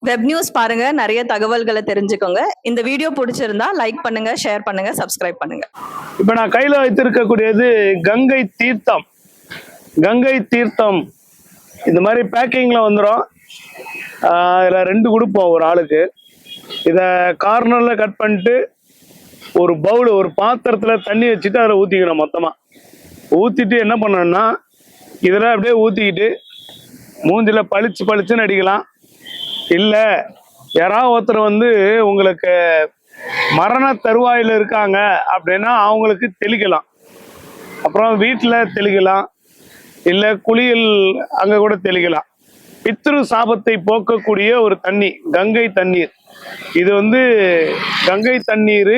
Web news பாருங்க, நிறைய தகவல்களை தெரிஞ்சுக்கோங்க. இந்த வீடியோ பிடிச்சிருந்தா லைக் பண்ணுங்க, ஷேர் பண்ணுங்க, சப்ஸ்கிரைப் பண்ணுங்க. இப்ப நான் கையில வைத்திருக்கக்கூடியது கங்கை தீர்த்தம். கங்கை தீர்த்தம் இந்த மாதிரி பேக்கிங்ல வந்துடும். இதுல 2 கொடுப்போம் ஒரு ஆளுக்கு. இத கார்னர்ல கட் பண்ணிட்டு ஒரு பவுல், ஒரு பாத்திரத்துல தண்ணி வச்சுட்டு அதில் ஊத்திக்கணும். மொத்தமா ஊத்திட்டு என்ன பண்ணணும்னா, இதுல அப்படியே ஊத்திக்கிட்டு மூஞ்சில பளிச்சுன்னு அடிக்கலாம். இல்ல யாராவது ஒருத்தர் உங்களுக்கு மரண தருவாயில இருக்காங்க அப்படின்னா அவங்களுக்கு தெளிக்கலாம். அப்புறம் வீட்டுல தெளிக்கலாம், இல்ல குளியல் அங்க கூட தெளிக்கலாம். பித்ரு சாபத்தை போக்கக்கூடிய ஒரு தண்ணி கங்கை தண்ணீர். இது கங்கை தண்ணீர்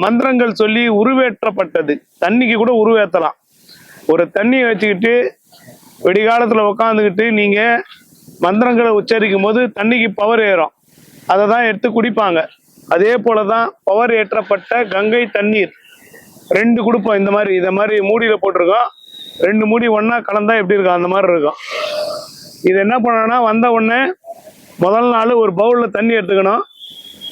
மந்திரங்கள் சொல்லி உருவேற்றப்பட்டது. தண்ணிக்கு கூட உருவேற்றலாம். ஒரு தண்ணியை வச்சுக்கிட்டு வெடிகாலத்துல உக்காந்துக்கிட்டு நீங்க மந்திரங்களை உச்சரிக்கும் போது தண்ணிக்கு பவர் ஏறும். அதை தான் எடுத்து குடிப்பாங்க. அதே போலதான் பவர் ஏற்றப்பட்ட கங்கை தண்ணீர் 2 கொடுப்போம். இதை மாதிரி மூடியில போட்டிருக்கோம். 2 மூடி ஒன்னா கலந்தா எப்படி இருக்கும் அந்த மாதிரி இருக்கும். இது என்ன பண்ணணும்னா, வந்த உடனே முதல் நாள் ஒரு பவுல்ல தண்ணி எடுத்துக்கணும்.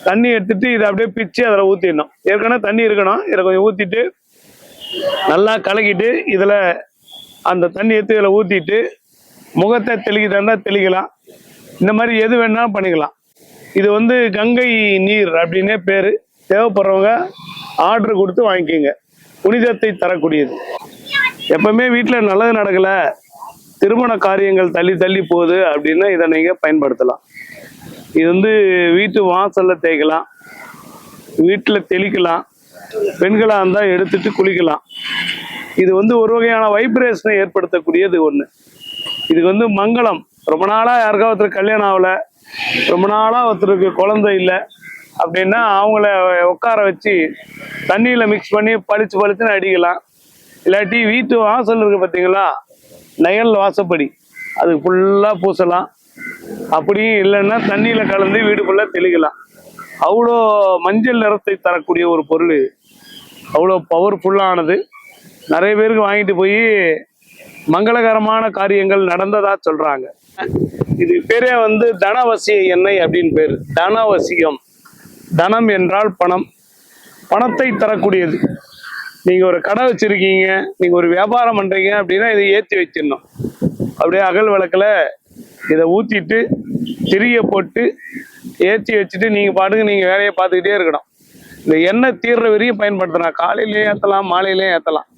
தண்ணி எடுத்துட்டு இதை அப்படியே பிச்சு அதில் ஊற்றிடணும். ஏற்கனவே தண்ணி இருக்கணும், இதை கொஞ்சம் ஊற்றிட்டு நல்லா கலக்கிட்டு இதுல அந்த தண்ணி எடுத்து இதில் ஊற்றிட்டு முகத்தை தெளிக்கிறதா தெளிக்கலாம். இந்த மாதிரி எது வேணாலும் பண்ணிக்கலாம். இது கங்கை நீர் அப்படின்னே பேரு. தேவைப்படுறவங்க ஆர்டர் கொடுத்து வாங்கிக்கோங்க. புனிதத்தை தரக்கூடியது. எப்பவுமே வீட்டில் நல்லது நடக்கல, திருமண காரியங்கள் தள்ளி போகுது அப்படின்னா இதை நீங்க பயன்படுத்தலாம். இது வீட்டு வாசல்ல தேய்க்கலாம், வீட்டில் தெளிக்கலாம். பெண்களா இருந்தா எடுத்துட்டு குளிக்கலாம். இது ஒரு வகையான வைப்ரேஷனை ஏற்படுத்தக்கூடியது ஒண்ணு. இதுக்கு மங்களம். ரொம்ப நாளா யாருக்கா ஒருத்தர் கல்யாணம் ஆகல, ரொம்ப நாளா ஒருத்தருக்கு குழந்தை இல்லை அப்படின்னா அவங்கள உட்கார வச்சு தண்ணியில மிக்ஸ் பண்ணி பளிச்சுன்னு அடிக்கலாம். இல்லாட்டி வீட்டு வாசல் இருக்கு பார்த்தீங்களா, நயல் வாசப்படி, அது ஃபுல்லா பூசலாம். அப்படியும் இல்லைன்னா தண்ணியில கலந்து வீடு ஃபுல்லா தெளிக்கலாம். அவ்வளோ மஞ்சள் நிறத்தை தரக்கூடிய ஒரு பொருள் இது. அவ்வளோ பவர்ஃபுல்லானது. நிறைய பேருக்கு வாங்கிட்டு போய் மங்களகரமான காரியங்கள் நடந்ததா சொல்றாங்க. இது பேரே தனவசிய எண்ணெய் அப்படின்னு பேரு. தனவசியம். தனம் என்றால் பணம், பணத்தை தரக்கூடியது. நீங்க ஒரு கடை வச்சிருக்கீங்க, நீங்க ஒரு வியாபாரம் பண்றீங்க அப்படின்னா இதை ஏற்றி வச்சிடணும். அப்படியே அகல் விளக்குல இதை ஊத்திட்டு திரிய போட்டு ஏற்றி வச்சுட்டு நீங்க பாட்டுக்கு நீங்க வேலையை பார்த்துக்கிட்டே இருக்கணும். இந்த எண்ணெய் தீர்ற வரையும் பயன்படுத்தலாம். காலையிலேயே ஏற்றலாம், மாலையிலேயே ஏற்றலாம்.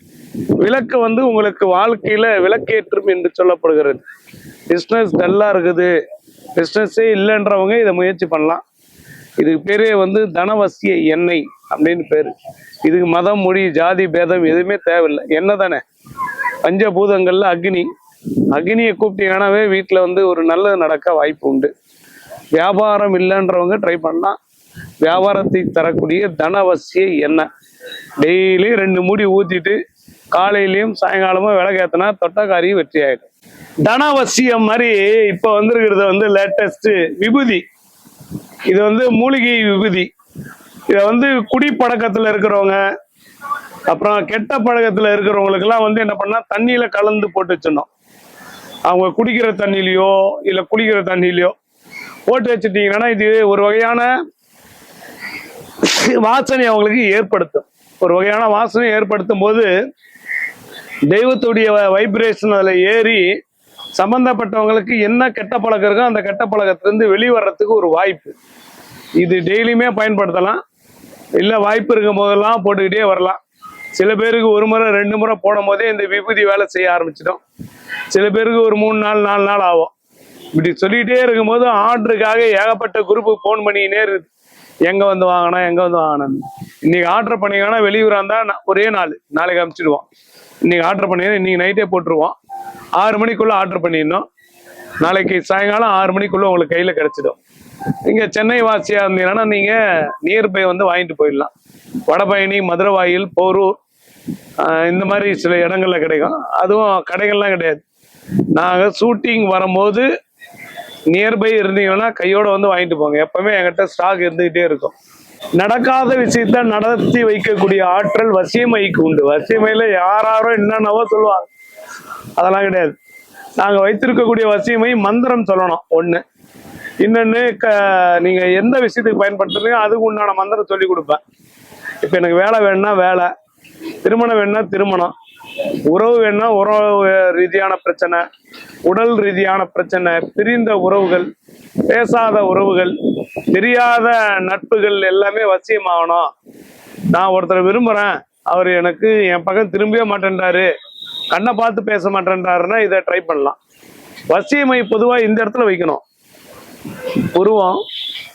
விளக்கு உங்களுக்கு வாழ்க்கையில விளக்கேற்றும் என்று சொல்லப்படுகிறது. பிஸ்னஸ் டல்லா இருக்குது, பிஸ்னஸே இல்லைன்றவங்க இதை முயற்சி பண்ணலாம். இதுக்கு பேரே தனவசிய எண்ணெய் அப்படின்னு பேரு. இதுக்கு மதம், மொழி, ஜாதி பேதம் எதுவுமே தேவையில்லை. எண்ணெய் தானே. பஞ்சபூதங்கள்ல அக்னி. அக்னியை கூப்பிட்டீங்கன்னாவே வீட்டுல ஒரு நல்லது நடக்க வாய்ப்பு உண்டு. வியாபாரம் இல்லைன்றவங்க ட்ரை பண்ணலாம். வியாபாரத்தை தரக்கூடிய தனவசிய எண்ணெய் டெய்லி 2 மூடி ஊத்திட்டு காலையிலயும் சாயங்காலமும் விளக்கேத்தனா தொட்டக்காரியும் வெற்றி ஆயிடும். தனவசியம் மாதிரி இப்ப வந்திருக்கிறது லேட்டஸ்ட் விபூதி. இது மூலிகை விபூதி. இதை குடிப்பழக்கத்துல இருக்கிறவங்க, அப்புறம் கெட்ட பழக்கத்துல இருக்கிறவங்களுக்கு எல்லாம் என்ன பண்ணா, தண்ணியில கலந்து போட்டு வச்சிடணும். அவங்க குடிக்கிற தண்ணியிலையோ இல்ல குளிக்கிற தண்ணியிலையோ போட்டு வச்சுட்டீங்கன்னா இது ஒரு வகையான வாசனை அவங்களுக்கு ஏற்படுத்தும். ஒரு வகையான வாசனை ஏற்படுத்தும் போது தெய்வத்துடைய வைப்ரேஷன் அதுல ஏறி சம்பந்தப்பட்டவங்களுக்கு என்ன கெட்ட பழக்கம் இருக்கோ அந்த கெட்ட பழக்கத்திலிருந்து வெளிவரத்துக்கு ஒரு வாய்ப்பு. இது டெய்லியுமே பயன்படுத்தலாம். இல்ல வாய்ப்பு இருக்கும் போதெல்லாம் போட்டுக்கிட்டே வரலாம். சில பேருக்கு 1 முறை 2 முறை போடும் போதே இந்த விபூதி வேலை செய்ய ஆரம்பிச்சிடும். சில பேருக்கு ஒரு 3 நாள் 4 நாள் ஆகும். இப்படி சொல்லிக்கிட்டே இருக்கும்போது ஆர்டருக்காக ஏகப்பட்ட குரூப்புக்கு ஃபோன் பண்ணிக்கினே இருக்குது. எங்க வாங்கணும், எங்க வாங்கணும். இன்னைக்கு ஆர்டர் பண்ணீங்கன்னா வெளியூரா இருந்தா ஒரே நாள், நாளைக்கு அனுப்பிச்சிடுவோம். இன்னைக்கு ஆர்டர் பண்ணீங்கன்னா இன்னைக்கு நைட்டே போட்டுருவோம். 6 மணிக்குள்ள ஆர்டர் பண்ணிடணும். நாளைக்கு சாயங்காலம் 6 மணிக்குள்ள உங்களுக்கு கையில கிடைச்சிடும். நீங்க சென்னை வாசியா இருந்தீங்கன்னா நீங்க நியர்பை வாங்கிட்டு போயிடலாம். வடபழனி, மதுரவாயில், போரூர் இந்த மாதிரி சில இடங்கள்ல கிடைக்கும். அதுவும் கடைகள்லாம் கிடையாது. நாங்க ஷூட்டிங் வரும்போது நியர்பை இருந்தீங்கன்னா கையோட வாங்கிட்டு போங்க. எப்பவுமே என்கிட்ட ஸ்டாக் இருந்துகிட்டே இருக்கும். நடக்காத விஷயத்த நடத்தி வைக்கக்கூடிய ஆற்றல் வசியமைக்கு உண்டு. வசியமையில யாரோ என்னென்னவோ சொல்லுவாங்க, அதெல்லாம் கிடையாது. நாங்க வைத்திருக்கக்கூடிய வசியமை மந்திரம் சொல்லணும். 1 இன்னொன்னு நீங்க எந்த விஷயத்துக்கு பயன்படுத்துறீங்க அதுக்கு உண்டான மந்திரம் சொல்லி கொடுப்பேன். இப்ப எனக்கு வேலை வேணும்னா வேலை, திருமணம் வேணும்னா திருமணம், உறவு வேணும்னா உறவு ரீதியான பிரச்சனை, உடல் ரீதியான பிரச்சனை, பிரிந்த உறவுகள், பேசாத உறவுகள், தெரியாத நட்புகள் எல்லாமே வசியமாகணும். நான் ஒருத்தரை விரும்புறேன், அவர் எனக்கு என் பக்கம் திரும்பவே மாட்டேன்றாரு, கண்ணை பார்த்து பேச மாட்டேன்றாருன்னா இதை ட்ரை பண்ணலாம். வசியமை பொதுவா இந்த இடத்துல வைக்கணும். புருவம்,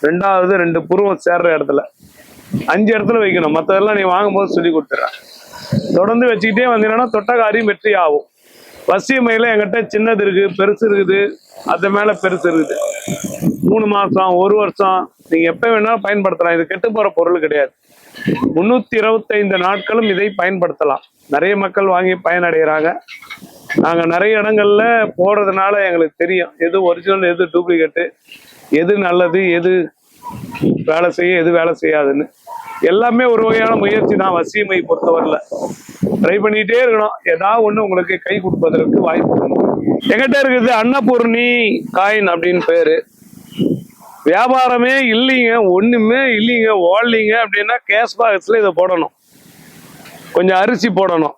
ரெண்டாவது 2 புருவம் சேர்ற இடத்துல, 5 இடத்துல வைக்கணும். மற்றதெல்லாம் நீ வாங்கும்போது சொல்லி கொடுத்துட்றேன். தொடர்ந்து வச்சுக்கிட்டே வந்தீங்கன்னா தொட்ட காரியம் வெற்றி ஆகும். வசியமையில என்கிட்ட சின்னது இருக்கு, பெருசு இருக்குது, அது மேல பெருசு இருக்குது. 3 மாசம், 1 வருஷம் நீங்க எப்ப வேணாலும் பயன்படுத்தலாம். இது கெட்டு போற பொருள் கிடையாது. 325 நாட்களும் இதை பயன்படுத்தலாம். நிறைய மக்கள் வாங்கி பயனடைகிறாங்க. நாங்க நிறைய இடங்கள்ல போடுறதுனால எங்களுக்கு தெரியும் எது ஒரிஜினல், எது டூப்ளிகேட்டு, எது நல்லது, எது வேலை செய்ய, எது வேலை செய்யாதுன்னு. எல்லாமே ஒரு வகையான முயற்சி தான். வசியமை பொறுத்தவரையில ட்ரை பண்ணிட்டே இருக்கணும். ஏதாவது ஒண்ணு உங்களுக்கு கை கொடுப்பதற்கு வாய்ப்பு உண்டு. எங்கிட்ட இருக்குது அன்னபூர்ணி காயின் அப்படின்னு பேரு. வியாபாரமே இல்லைங்க, ஒண்ணுமே இல்லைங்க, ஓடலிங்க அப்படின்னா கேஷ் பாக்ஸ்ல இதை போடணும். கொஞ்சம் அரிசி போடணும்.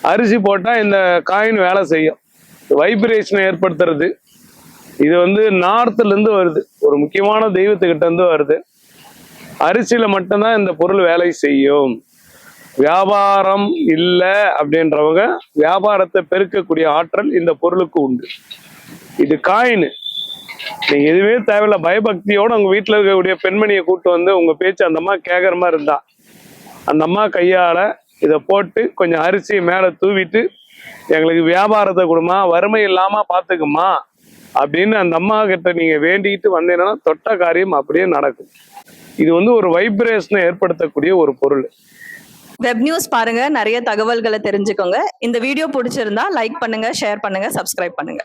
அரிசி போட்டா இந்த காயின் வேலை செய்யும். வைப்ரேஷனை ஏற்படுத்துறது. இது வந்து நார்த்ல இருந்து வருது, ஒரு முக்கியமான தெய்வத்துக்கிட்ட இருந்து வருது. அரிசியில மட்டும்தான் இந்த பொருள் வேலை செய்யும். வியாபாரம் இல்லை அப்படின்றவங்க வியாபாரத்தை பெருக்கக்கூடிய ஆற்றல் இந்த பொருளுக்கு உண்டு. இது காயின். நீங்க எதுவுமே தேவையில்ல, பயபக்தியோட உங்க வீட்டுல இருக்கக்கூடிய பெண்மணியை கூட்டு வந்து உங்க பேச்சு அந்த அம்மா கேட்கற மாதிரி இருந்தா அந்த அம்மா கையால இதை போட்டு கொஞ்சம் அரிசி மேல தூவிட்டு எங்களுக்கு வியாபாரத்தை கொடுமா, வறுமை இல்லாம பாத்துக்குமா அப்படின்னு அந்த அம்மா கிட்ட நீங்க வேண்டிக்கிட்டு வந்தீங்கன்னா தொட்ட காரியம் அப்படியே நடக்கும். இது வந்து ஒரு வைப்ரேஷனை ஏற்படுத்தக்கூடிய ஒரு பொருள். வெப் நியூஸ் பாருங்க, நிறைய தகவல்களை தெரிஞ்சுக்கோங்க. இந்த வீடியோ பிடிச்சிருந்தா லைக் பண்ணுங்க, ஷேர் பண்ணுங்க, சப்ஸ்கிரைப் பண்ணுங்க.